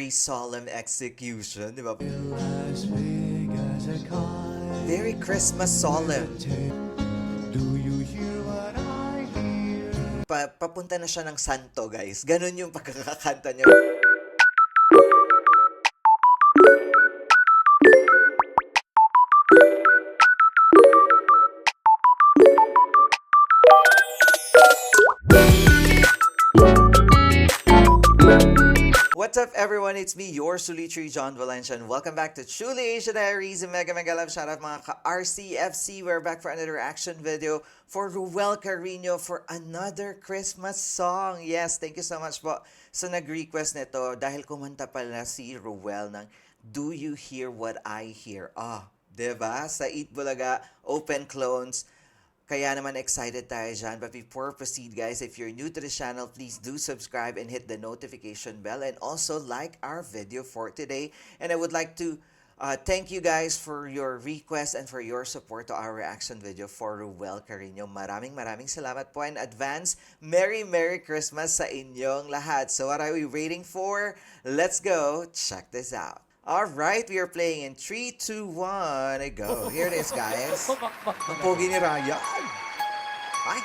Very solemn execution, di ba? As big as a kite. Very Christmas solemn. Do you hear what I hear? Papunta na siya ng santo, guys. Ganon yung pagkakakanta niya. What's up, everyone? It's me, your Sulitri John Valencia, and welcome back to Truly Asia Diaries. And mega love shout out mga ka-RCFC. We're back for another reaction video for Ruel Carino for another Christmas song. Yes, thank you so much po sa nag-request nito dahil kumanta pala si Ruel ng Do You Hear What I Hear? Diba? Sa Eat Bulaga, Open Clones. Kaya naman excited tayo dyan. But before proceed, guys, if you're new to the channel, please do subscribe and hit the notification bell. And also like our video for today. And I would like to thank you guys for your request and for your support to our reaction video for Ruel Carino. Maraming salamat po in advance. Merry Christmas sa inyong lahat. So what are we waiting for? Let's go check this out. Alright, we are playing in 3, 2, 1, go. Here it is, guys. Ang pogi ni Ryan. Ay!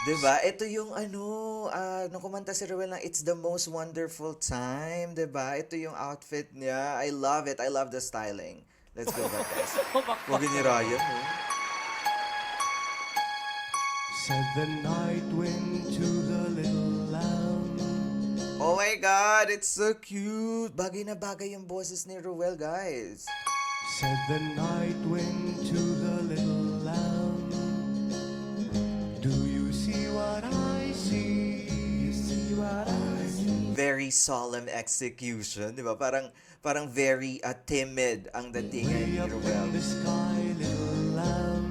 Diba? Ito yung nung kumanta si Ruel ng It's the Most Wonderful Time. Diba? Ito yung outfit niya. I love it. I love the styling. Let's go back, guys. Pogi ni Ryan, Said the night wind to the little lamb. Oh my God, it's so cute. Bagay na bagay yung boses ni Ruel, guys. Said the night wind to the little lamb. Do you see what I see? You see what I see? Very solemn execution, di ba? Parang very timid ang datingan ni Way up Ruel. in the sky, little lamb.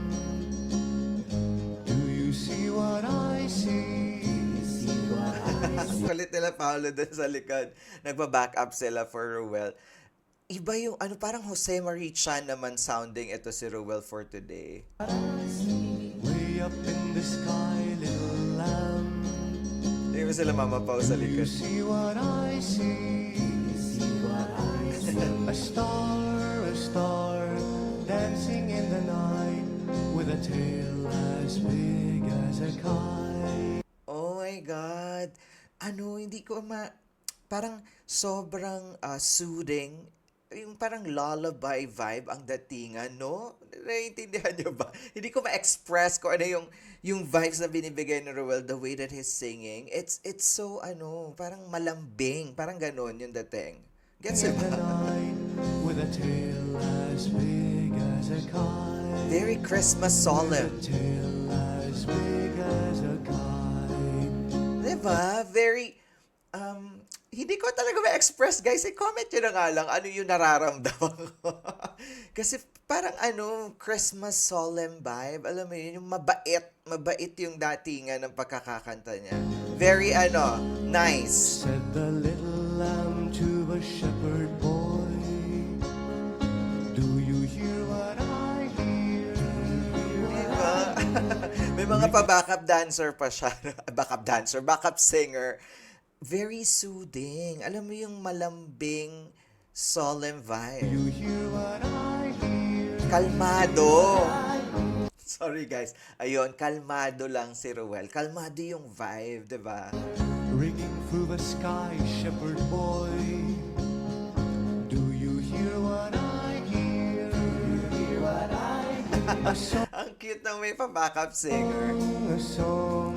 Do you see what I see? Ang kulit nila Paolo dun sa likod. Nagpa-back up sila for Ruel. Iba yung, parang Jose Marie Chan naman sounding ito si Ruel for today. Way up in the sky, little lamb. Hindi mo sila mamapaw sa Do you likod. see what I see? A star, dancing in the night with a tail as big as a kite. Oh my God. Hindi ko parang sobrang soothing. Yung parang lullaby vibe ang datingan, no? Naiintindihan niyo ba? Hindi ko ma-express kung ano yung vibes na binibigay ni Ruel, the way that he's singing. It's so, parang malambing. Parang ganon yung dating. Gets In it the ba? night with a tail as big as a kite. Very Christmas solemn. Tail as big as a kite. Diba? Very, hindi ko talaga ma-express, guys. I-comment nyo na nga lang ano yung nararamdaman ko. Kasi parang Christmas solemn vibe. Alam mo yun, yung mabait yung datingan ng pagkakakanta niya. Very, nice. Said the little lamb to a shepherd boy. Do you hear what I hear? Diba? May mga pa-backup dancer pa siya. Backup singer. Very soothing. Alam mo yung malambing, solemn vibe. You hear what I hear? Kalmado. Sorry guys. Ayun, kalmado lang si Ruel. Kalmado yung vibe, di ba? Ringing through the sky, shepherd boy. Do you hear what I hear? A song, Ang cute ng may pa-backup singer. a song,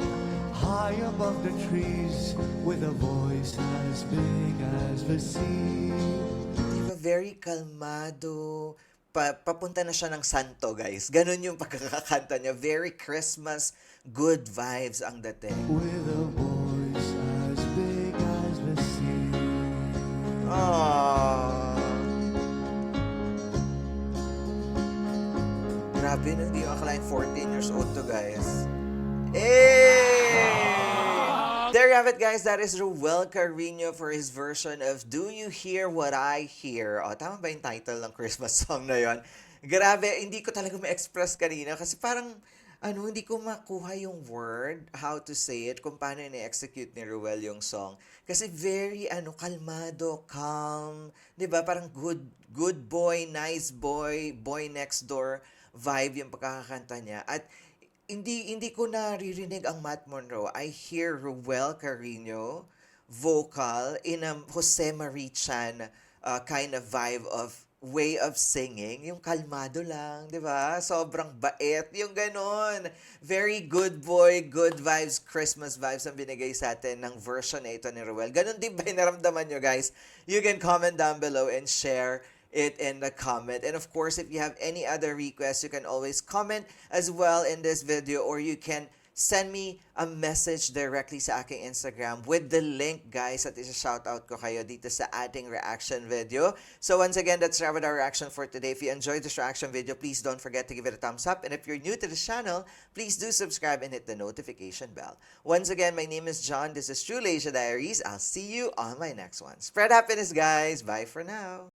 high above the trees, with a voice as big as the sea. Di ba? Very kalmado. Papunta na siya ng santo, guys. Ganon yung pagkakakanta niya. Very Christmas, good vibes ang dating. With a voice as big as the sea. Aww. Grabe, hindi ko akalain 14 years old to, guys. Hey! There you have it, guys. That is Ruel Carino for his version of Do You Hear What I Hear? Tama ba yung title ng Christmas song na yon? Grabe, hindi ko talaga ma-express kanina kasi parang hindi ko makuha yung word, how to say it, kung paano ni-execute ni Ruel yung song. Kasi very, kalmado, calm, 'di ba? Parang good boy, nice boy, boy next door vibe yung pagkakakanta niya. At hindi ko naririnig ang Matt Monroe. I hear Ruel Carino vocal in a Jose Marie Chan kind of vibe of way of singing, yung kalmado lang, 'di ba? Sobrang bait, yung ganon. Very good boy, good vibes, Christmas vibes ang binigay sa atin ng version na ito ni Ruel. Ganon din ba yung naramdaman nyo, guys? You can comment down below and share it in the comment. And of course, if you have any other requests, you can always comment as well in this video, or you can send me a message directly sa aking Instagram with the link, guys, at isa-shoutout ko kayo dito sa ating reaction video. So once again, that's our reaction for today. If you enjoyed this reaction video, please don't forget to give it a thumbs up. And if you're new to this channel, please do subscribe and hit the notification bell. Once again, my name is John. This is True Asia Diaries. I'll see you on my next one. Spread happiness, guys. Bye for now.